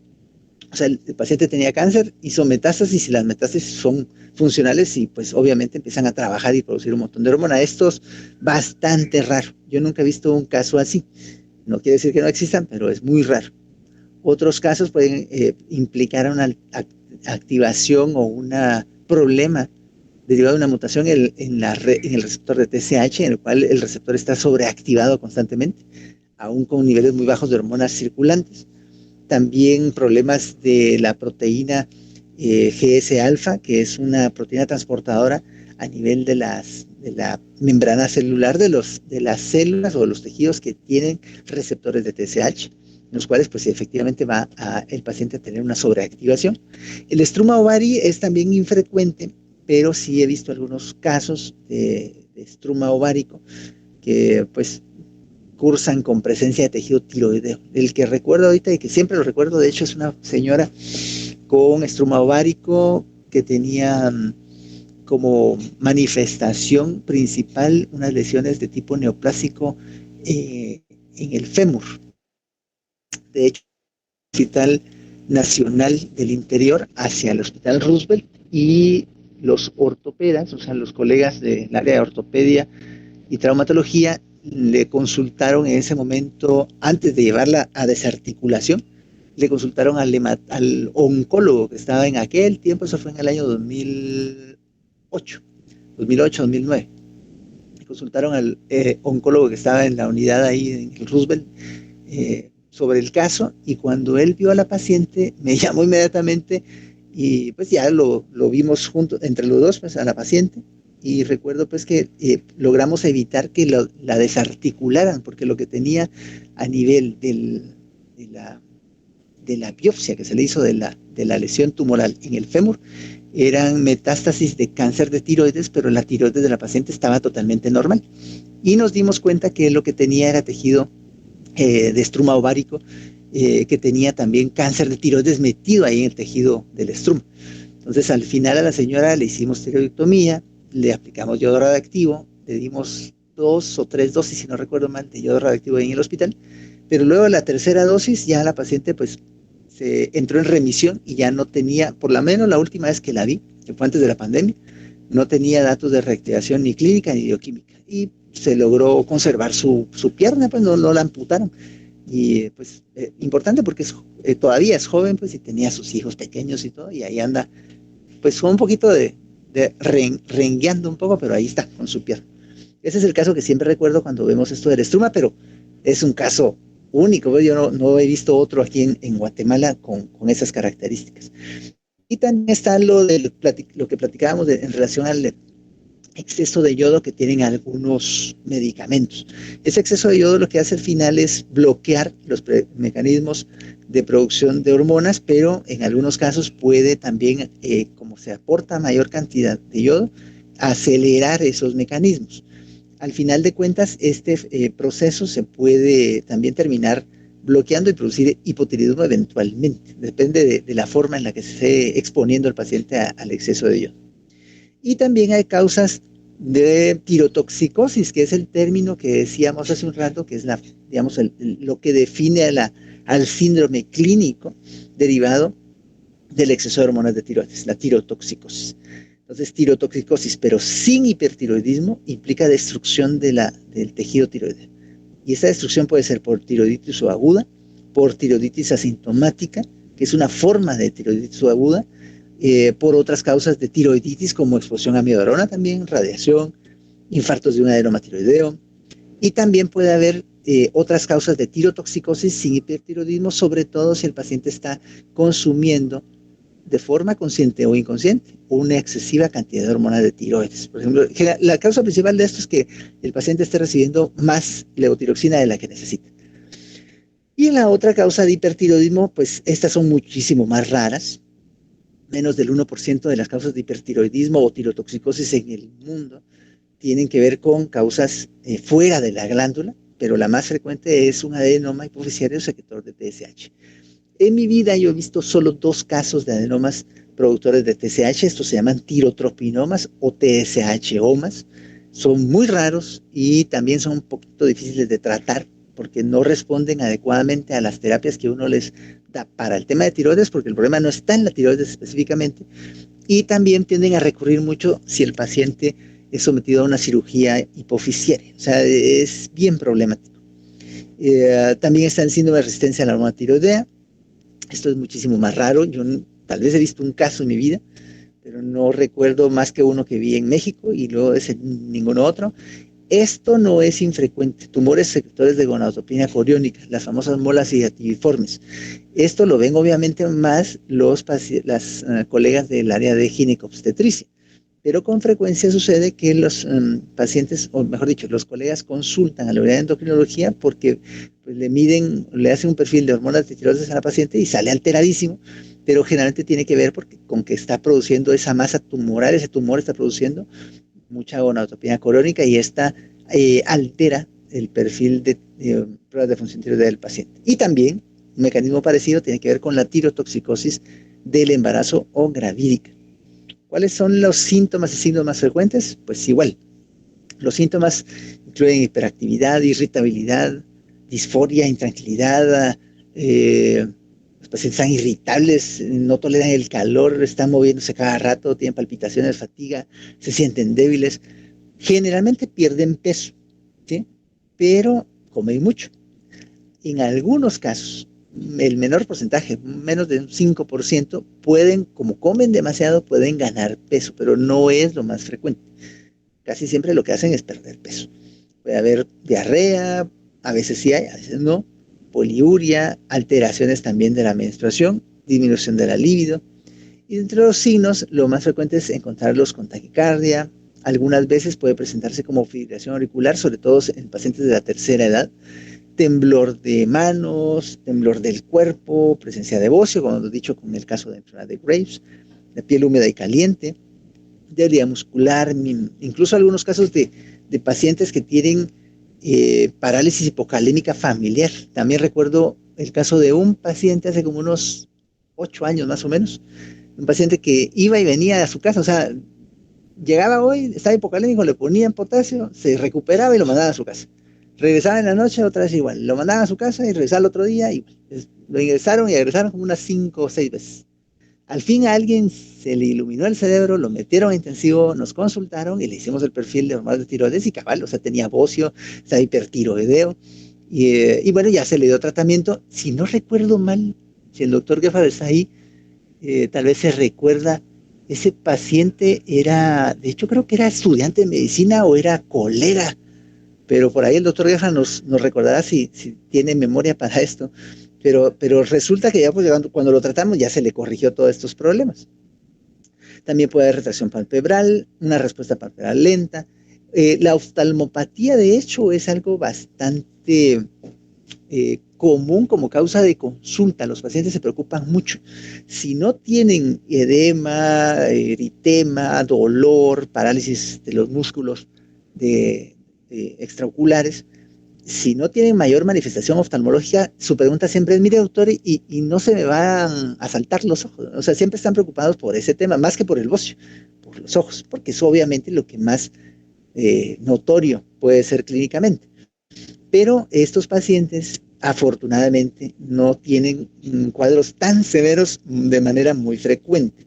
O sea, el paciente tenía cáncer, hizo metástasis, y las metástasis son funcionales y pues obviamente empiezan a trabajar y producir un montón de hormona. Esto es bastante raro. Yo nunca he visto un caso así. No quiere decir que no existan, pero es muy raro. Otros casos pueden implicar una activación o un problema derivado de una mutación en el receptor de TSH, en el cual el receptor está sobreactivado constantemente, aún con niveles muy bajos de hormonas circulantes. También problemas de la proteína GS-alfa, que es una proteína transportadora a nivel de la membrana celular de las células o de los tejidos que tienen receptores de TSH, en los cuales pues efectivamente va el paciente a tener una sobreactivación. El estruma ovari es también infrecuente, pero sí he visto algunos casos de estruma ovárico que pues cursan con presencia de tejido tiroideo. El que recuerdo ahorita y que siempre lo recuerdo, de hecho, es una señora con estruma ovárico que tenía como manifestación principal unas lesiones de tipo neoplásico en el fémur. De hecho, el Hospital Nacional del Interior hacia el Hospital Roosevelt, y los ortopedas, o sea, los colegas del área de ortopedia y traumatología, le consultaron en ese momento, antes de llevarla a desarticulación, le consultaron al oncólogo que estaba en aquel tiempo, eso fue en el año 2008, 2009. Le consultaron al oncólogo que estaba en la unidad ahí en el Roosevelt sobre el caso, y cuando él vio a la paciente, me llamó inmediatamente y pues ya lo vimos juntos, entre los dos, pues a la paciente, y recuerdo pues que logramos evitar que la desarticularan, porque lo que tenía a nivel de la biopsia que se le hizo de la lesión tumoral en el fémur eran metástasis de cáncer de tiroides, pero la tiroides de la paciente estaba totalmente normal. Y nos dimos cuenta que lo que tenía era tejido de estruma ovárico, que tenía también cáncer de tiroides metido ahí en el tejido del estruma. Entonces, al final a la señora le hicimos tiroidectomía, le aplicamos yodo radioactivo, le dimos 2 o 3 dosis, si no recuerdo mal, de yodo radioactivo ahí en el hospital, pero luego de la tercera dosis ya la paciente pues se entró en remisión y ya no tenía, por lo menos la última vez que la vi, que fue antes de la pandemia, no tenía datos de reactivación ni clínica ni bioquímica, y se logró conservar su pierna, pues no la amputaron. Y pues importante porque todavía es joven, pues, y tenía sus hijos pequeños y todo, y ahí anda, pues con un poquito de rengueando un poco, pero ahí está, con su pierna. Ese es el caso que siempre recuerdo cuando vemos esto del estruma, pero es un caso único, pues yo no he visto otro aquí en Guatemala con esas características. Y también está lo que platicábamos en relación al exceso de yodo que tienen algunos medicamentos. Ese exceso de yodo lo que hace al final es bloquear los mecanismos de producción de hormonas, pero en algunos casos puede también, como se aporta mayor cantidad de yodo, acelerar esos mecanismos. Al final de cuentas, este proceso se puede también terminar bloqueando y producir hipotiroidismo eventualmente. Depende de la forma en la que se esté exponiendo el paciente al exceso de yodo. Y también hay causas de tirotoxicosis, que es el término que decíamos hace un rato, que es digamos, lo que define al síndrome clínico derivado del exceso de hormonas de tiroides, la tirotoxicosis. Entonces, tirotoxicosis, pero sin hipertiroidismo, implica destrucción del tejido tiroideo. Y esta destrucción puede ser por tiroiditis subaguda, por tiroiditis asintomática, que es una forma de tiroiditis subaguda, por otras causas de tiroiditis como exposición a amiodarona también, radiación, infartos de un adenoma tiroideo, y también puede haber otras causas de tirotoxicosis sin hipertiroidismo, sobre todo si el paciente está consumiendo de forma consciente o inconsciente una excesiva cantidad de hormonas de tiroides. Por ejemplo, la causa principal de esto es que el paciente esté recibiendo más levotiroxina de la que necesita. Y la otra causa de hipertiroidismo, pues estas son muchísimo más raras. Menos del 1% de las causas de hipertiroidismo o tirotoxicosis en el mundo tienen que ver con causas fuera de la glándula, pero la más frecuente es un adenoma hipofisiario secretor de TSH. En mi vida yo he visto solo 2 casos de adenomas productores de TSH, estos se llaman tirotropinomas o TSH-omas, son muy raros y también son un poquito difíciles de tratar porque no responden adecuadamente a las terapias que uno les da para el tema de tiroides, porque el problema no está en la tiroides específicamente, y también tienden a recurrir mucho si el paciente es sometido a una cirugía hipofisiaria, o sea, es bien problemático. También está el síndrome de resistencia a la hormona tiroidea. Esto es muchísimo más raro. Yo tal vez he visto un caso en mi vida, pero no recuerdo más que uno que vi en México y luego de ningún otro. Esto no es infrecuente. Tumores secretores de gonadotropina coriónica, las famosas molas hidativiformes. Esto lo ven obviamente más las colegas del área de ginecobstetricia. Pero con frecuencia sucede que los pacientes, o mejor dicho, los colegas consultan a la unidad de endocrinología porque pues, le hacen un perfil de hormonas de tiroides a la paciente y sale alteradísimo, pero generalmente tiene que ver con que está produciendo esa masa tumoral, ese tumor está produciendo mucha gonadotropina coriónica y esta altera el perfil de pruebas de función tiroidea del paciente. Y también, un mecanismo parecido tiene que ver con la tirotoxicosis del embarazo o gravídica. ¿Cuáles son los síntomas y signos más frecuentes? Pues igual, los síntomas incluyen hiperactividad, irritabilidad, disforia, intranquilidad, Los pacientes están irritables, no toleran el calor, están moviéndose cada rato, tienen palpitaciones, fatiga, se sienten débiles. Generalmente pierden peso, ¿sí? Pero comen mucho. En algunos casos, el menor porcentaje, menos de un 5%, pueden, como comen demasiado, pueden ganar peso, pero no es lo más frecuente. Casi siempre lo que hacen es perder peso. Puede haber diarrea, a veces sí hay, a veces no, poliuria, alteraciones también de la menstruación, disminución de la libido. Y entre los signos, lo más frecuente es encontrarlos con taquicardia. Algunas veces puede presentarse como fibrilación auricular, sobre todo en pacientes de la tercera edad, temblor de manos, temblor del cuerpo, presencia de bocio, como hemos dicho con el caso de enfermedad de Graves, la piel húmeda y caliente, debilidad muscular, incluso algunos casos de pacientes que tienen parálisis hipocalémica familiar. También recuerdo el caso de un paciente hace como unos 8 años más o menos, un paciente que iba y venía a su casa, o sea, llegaba hoy, estaba hipocalémico, le ponían potasio, se recuperaba y lo mandaban a su casa. Regresaba en la noche, otra vez igual, lo mandaban a su casa y regresaba el otro día y lo ingresaron y egresaron como unas 5 o 6 veces. Al fin a alguien se le iluminó el cerebro, lo metieron a intensivo, nos consultaron y le hicimos el perfil de hormonas de tiroides y cabal, o sea, tenía bocio, estaba hipertiroideo y bueno, ya se le dio tratamiento. Si no recuerdo mal, si el doctor Geffard está ahí, tal vez se recuerda, ese paciente era, de hecho creo que era estudiante de medicina o era colega, pero por ahí el doctor Geffard nos recordará si tiene memoria para esto. Pero resulta que ya pues, cuando lo tratamos ya se le corrigió todos estos problemas. También puede haber retracción palpebral, una respuesta palpebral lenta. La oftalmopatía, de hecho, es algo bastante común como causa de consulta. Los pacientes se preocupan mucho. Si no tienen edema, eritema, dolor, parálisis de los músculos extraoculares, si no tienen mayor manifestación oftalmológica, su pregunta siempre es, mire doctor, y no se me van a saltar los ojos. O sea, siempre están preocupados por ese tema, más que por el bocio, por los ojos, porque es obviamente lo que más notorio puede ser clínicamente. Pero estos pacientes, afortunadamente, no tienen cuadros tan severos de manera muy frecuente.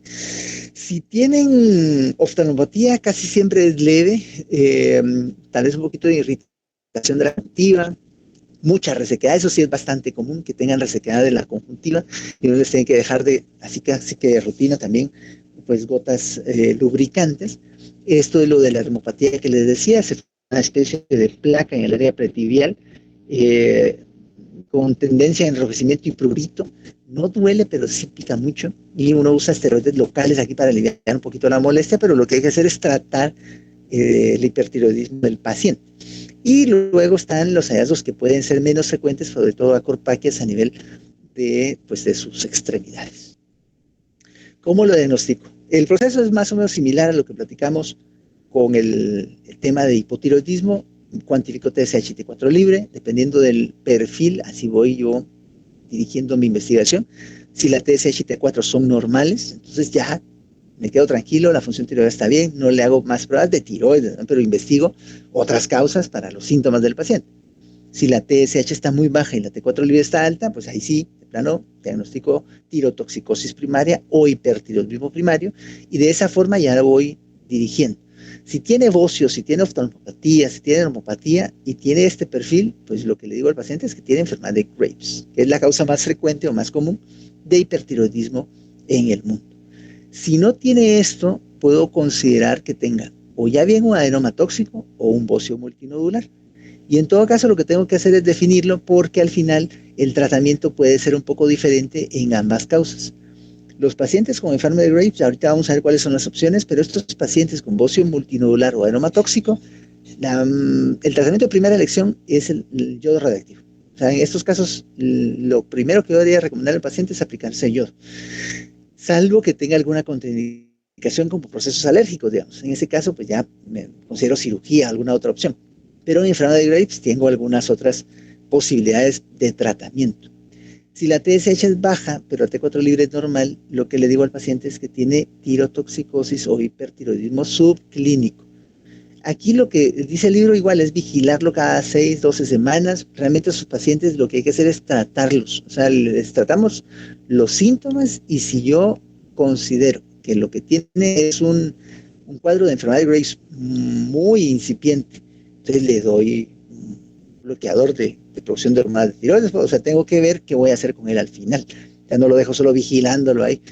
Si tienen oftalmopatía, casi siempre es leve, tal vez un poquito de irritación de la conjuntiva, mucha resequedad, eso sí es bastante común que tengan resequedad de la conjuntiva y uno les tiene que dejar así que de rutina también, pues gotas lubricantes. Esto es lo de la dermopatía que les decía, es una especie de placa en el área pretibial con tendencia a enrojecimiento y prurito. No duele, pero sí pica mucho y uno usa esteroides locales aquí para aliviar un poquito la molestia, pero lo que hay que hacer es tratar el hipertiroidismo del paciente. Y luego están los hallazgos que pueden ser menos frecuentes, sobre todo acorpaquias a nivel pues, de sus extremidades. ¿Cómo lo diagnostico? El proceso es más o menos similar a lo que platicamos con el tema de hipotiroidismo. Cuantifico TSH y T4 libre, dependiendo del perfil, así voy yo dirigiendo mi investigación. Si la TSH y T4 son normales, entonces ya me quedo tranquilo, la función tiroidea está bien, no le hago más pruebas de tiroides, ¿no? Pero investigo otras causas para los síntomas del paciente. Si la TSH está muy baja y la T4 libre está alta, pues ahí sí, de plano, diagnostico tirotoxicosis primaria o hipertiroidismo primario, y de esa forma ya lo voy dirigiendo. Si tiene bocio, si tiene oftalmopatía, si tiene neumopatía y tiene este perfil, pues lo que le digo al paciente es que tiene enfermedad de Graves, que es la causa más frecuente o más común de hipertiroidismo en el mundo. Si no tiene esto, puedo considerar que tenga o ya bien un adenoma tóxico o un bocio multinodular. Y en todo caso lo que tengo que hacer es definirlo porque al final el tratamiento puede ser un poco diferente en ambas causas. Los pacientes con enfermedad de Graves, ahorita vamos a ver cuáles son las opciones, pero estos pacientes con bocio multinodular o adenoma tóxico, el tratamiento de primera elección es el yodo radiactivo. O sea, en estos casos, lo primero que yo debería recomendar al paciente es aplicarse yodo, salvo que tenga alguna contraindicación como procesos alérgicos, digamos. En ese caso, pues ya me considero cirugía, alguna otra opción. Pero en enfermedad de Graves tengo algunas otras posibilidades de tratamiento. Si la TSH es baja, pero la T4 libre es normal, lo que le digo al paciente es que tiene tirotoxicosis o hipertiroidismo subclínico. Aquí lo que dice el libro igual es vigilarlo cada 6, 12 semanas. Realmente a sus pacientes lo que hay que hacer es tratarlos. O sea, les tratamos los síntomas y si yo considero que lo que tiene es un cuadro de enfermedad de Graves muy incipiente, entonces le doy un bloqueador de producción de hormonas de tiroides, o sea, tengo que ver qué voy a hacer con él al final. Ya no lo dejo solo vigilándolo ahí.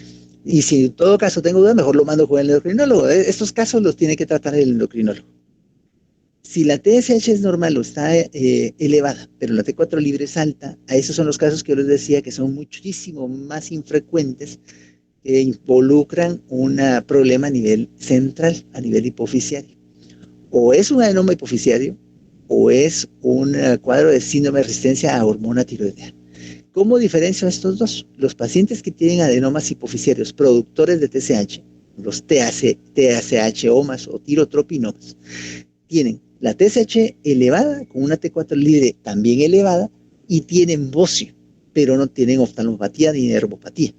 Y si en todo caso tengo duda, mejor lo mando con el endocrinólogo. Estos casos los tiene que tratar el endocrinólogo. Si la TSH es normal o está elevada, pero la T4 libre es alta, a esos son los casos que yo les decía que son muchísimo más infrecuentes, que involucran un problema a nivel central, a nivel hipofisiario. O es un adenoma hipofisiario, o es un cuadro de síndrome de resistencia a hormona tiroidea. ¿Cómo diferencio a estos dos? Los pacientes que tienen adenomas hipofisiarios productores de TSH, los TSH-omas o tirotropinomas, tienen la TSH elevada con una T4 libre también elevada y tienen bocio, pero no tienen oftalmopatía ni nervopatía.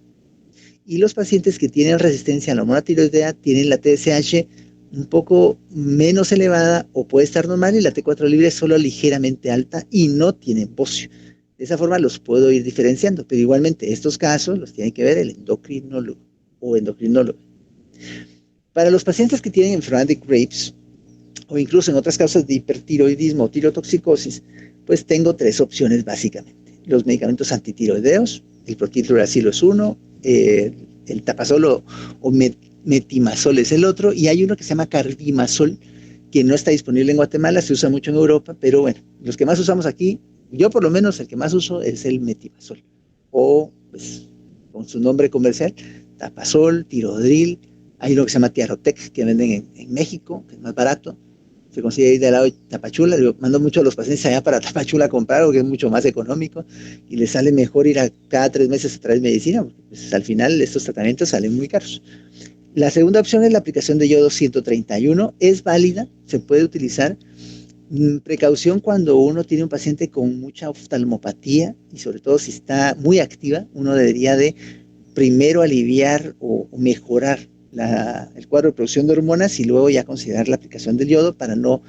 Y los pacientes que tienen resistencia a la hormona tiroidea tienen la TSH un poco menos elevada o puede estar normal y la T4 libre solo ligeramente alta y no tienen bocio. De esa forma los puedo ir diferenciando, pero igualmente estos casos los tiene que ver el endocrinólogo o endocrinólogo. Para los pacientes que tienen enfermedad de Graves o incluso en otras causas de hipertiroidismo o tirotoxicosis, pues tengo tres opciones básicamente. Los medicamentos antitiroideos, el protiluracilo es uno, el tapazol o metimazol es el otro, y hay uno que se llama carbimazol, que no está disponible en Guatemala, se usa mucho en Europa, pero bueno, los que más usamos aquí, yo por lo menos el que más uso es el metimazol, o pues con su nombre comercial, tapazol, tirodril, hay uno que se llama Tiarotec, que venden en México, que es más barato, se consigue ahí del lado de Tapachula. Yo mando mucho a los pacientes allá para Tapachula a comprar, porque es mucho más económico y les sale mejor ir a cada 3 meses a traer medicina, porque pues, al final estos tratamientos salen muy caros. La segunda opción es la aplicación de yodo 131, es válida, se puede utilizar. Precaución cuando uno tiene un paciente con mucha oftalmopatía y sobre todo si está muy activa, uno debería de primero aliviar o mejorar el cuadro de producción de hormonas y luego ya considerar la aplicación del yodo para no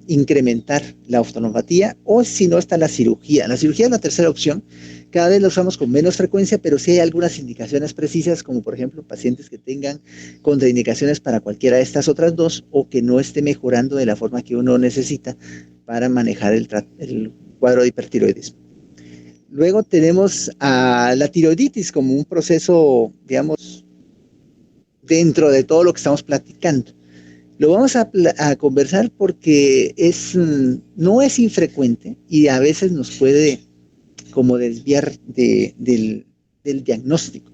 incrementar la oftalmopatía, o si no está la cirugía. La cirugía es la tercera opción, cada vez la usamos con menos frecuencia, pero sí hay algunas indicaciones precisas, como por ejemplo pacientes que tengan contraindicaciones para cualquiera de estas otras dos o que no esté mejorando de la forma que uno necesita para manejar el cuadro de hipertiroidismo. Luego tenemos a la tiroiditis como un proceso, digamos, dentro de todo lo que estamos platicando. Lo vamos a conversar porque no es infrecuente y a veces nos puede como desviar del diagnóstico.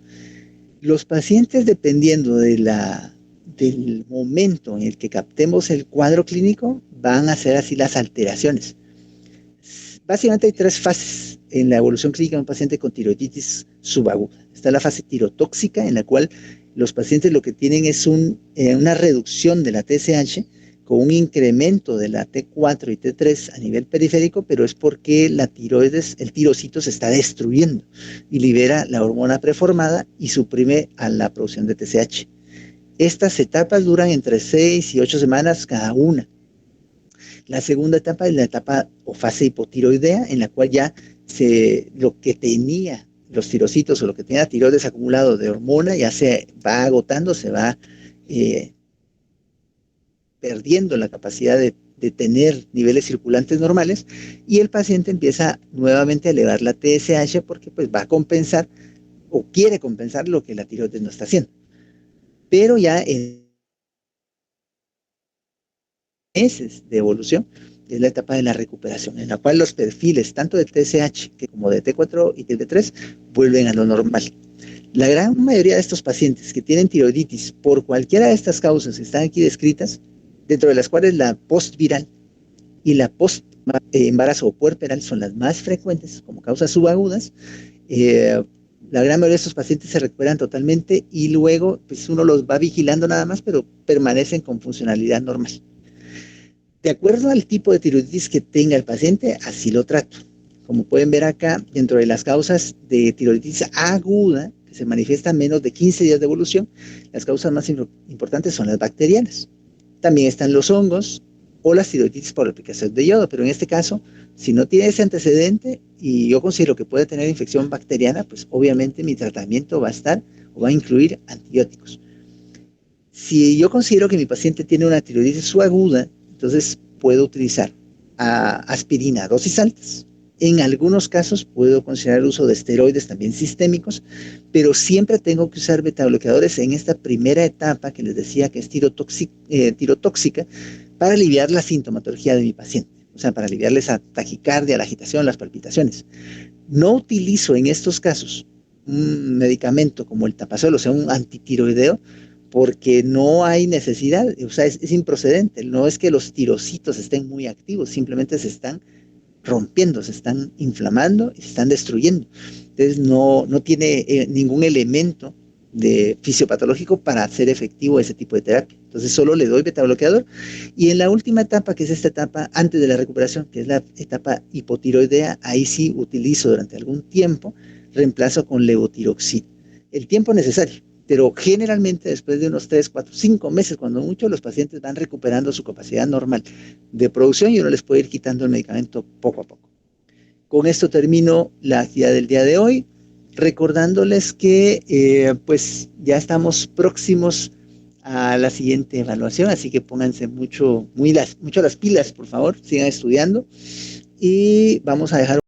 Los pacientes, dependiendo del momento en el que captemos el cuadro clínico, van a ser así las alteraciones. Básicamente hay 3 fases en la evolución clínica de un paciente con tiroiditis subaguda. Está la fase tirotóxica, en la cual los pacientes lo que tienen es una reducción de la TSH con un incremento de la T4 y T3 a nivel periférico, pero es porque la tiroides, el tirocito se está destruyendo y libera la hormona preformada y suprime a la producción de TSH. Estas etapas duran entre 6 y 8 semanas cada una. La segunda etapa es la etapa o fase hipotiroidea, en la cual ya lo que tenía los tirocitos o lo que tenía tiroides acumulado de hormona ya se va agotando, se va perdiendo la capacidad de tener niveles circulantes normales y el paciente empieza nuevamente a elevar la TSH porque pues va a compensar o quiere compensar lo que la tiroides no está haciendo. Pero ya en meses de evolución es la etapa de la recuperación, en la cual los perfiles tanto de TSH como de T4 y T3 vuelven a lo normal. La gran mayoría de estos pacientes que tienen tiroiditis por cualquiera de estas causas que están aquí descritas, dentro de las cuales la postviral y la post-embarazo o puerperal son las más frecuentes como causas subagudas, la gran mayoría de estos pacientes se recuperan totalmente y luego pues uno los va vigilando nada más, pero permanecen con funcionalidad normal. De acuerdo al tipo de tiroiditis que tenga el paciente, así lo trato. Como pueden ver acá, dentro de las causas de tiroiditis aguda, que se manifiestan menos de 15 días de evolución, las causas más importantes son las bacterianas. También están los hongos, o las tiroiditis por aplicación de yodo, pero en este caso, si no tiene ese antecedente y yo considero que puede tener infección bacteriana, pues obviamente mi tratamiento va a estar o va a incluir antibióticos. Si yo considero que mi paciente tiene una tiroiditis subaguda, entonces puedo utilizar aspirina a dosis altas. En algunos casos puedo considerar el uso de esteroides también sistémicos, pero siempre tengo que usar betabloqueadores en esta primera etapa que les decía que es tirotóxica para aliviar la sintomatología de mi paciente, o sea, para aliviarle esa taquicardia, la agitación, las palpitaciones. No utilizo en estos casos un medicamento como el tapazol, o sea, un antitiroideo, porque no hay necesidad, o sea, es improcedente. No es que los tirocitos estén muy activos, simplemente se están rompiendo, se están inflamando y se están destruyendo. Entonces no tiene ningún elemento de fisiopatológico para hacer efectivo ese tipo de terapia. Entonces solo le doy betabloqueador y en la última etapa, que es esta etapa antes de la recuperación, que es la etapa hipotiroidea, ahí sí utilizo durante algún tiempo, reemplazo con levotiroxina. El tiempo necesario, pero generalmente después de unos 3, 4, 5 meses, cuando mucho, los pacientes van recuperando su capacidad normal de producción y uno les puede ir quitando el medicamento poco a poco. Con esto termino la actividad del día de hoy, recordándoles que pues ya estamos próximos a la siguiente evaluación, así que pónganse mucho las pilas, por favor, sigan estudiando y vamos a dejar